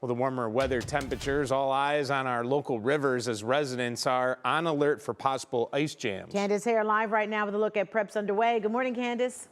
Well, the warmer weather temperatures, all eyes on our local rivers as residents are on alert for possible ice jams. Candice Hare live right now with a look at preps underway. Good morning, Candice.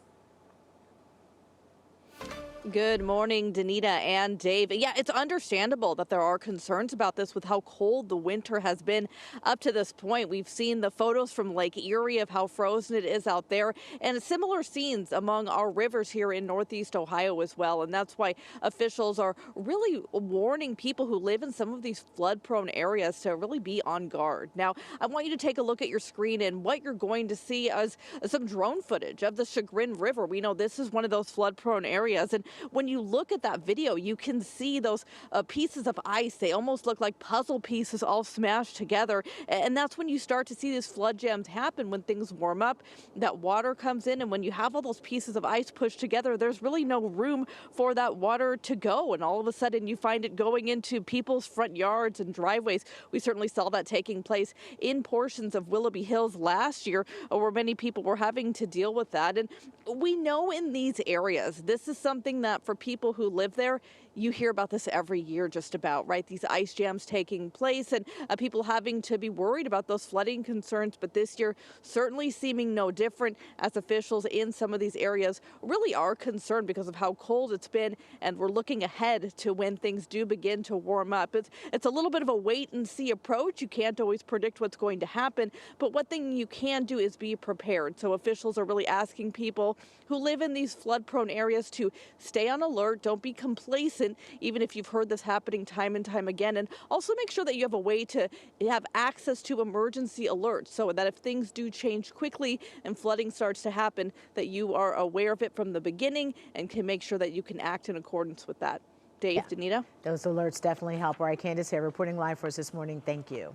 Good morning, Danita and Dave. Yeah, it's understandable that there are concerns about this with how cold the winter has been up to this point. We've seen the photos from Lake Erie of how frozen it is out there, and similar scenes among our rivers here in Northeast Ohio as well. And that's why officials are really warning people who live in some of these flood-prone areas to really be on guard. Now, I want you to take a look at your screen, and what you're going to see is some drone footage of the Chagrin River. We know this is one of those flood-prone areas, and when you look at that video, you can see those pieces of ice. They almost look like puzzle pieces all smashed together. And that's when you start to see these flood jams happen when things warm up. That water comes in, and when you have all those pieces of ice pushed together, there's really no room for that water to go. And all of a sudden, you find it going into people's front yards and driveways. We certainly saw that taking place in portions of Willoughby Hills last year, where many people were having to deal with that. And we know in these areas, this is something that for people who live there, you hear about this every year just about, right? These ice jams taking place and people having to be worried about those flooding concerns. But this year certainly seeming no different, as officials in some of these areas really are concerned because of how cold it's been. And we're looking ahead to when things do begin to warm up. It's a little bit of a wait and see approach. You can't always predict what's going to happen. But one thing you can do is be prepared. So officials are really asking people who live in these flood prone areas to stay on alert. Don't be complacent, even if you've heard this happening time and time again. And also make sure that you have a way to have access to emergency alerts so that if things do change quickly and flooding starts to happen, that you are aware of it from the beginning and can make sure that you can act in accordance with that. Dave, Danita? Those alerts definitely help. All right, Candice here reporting live for us this morning. Thank you.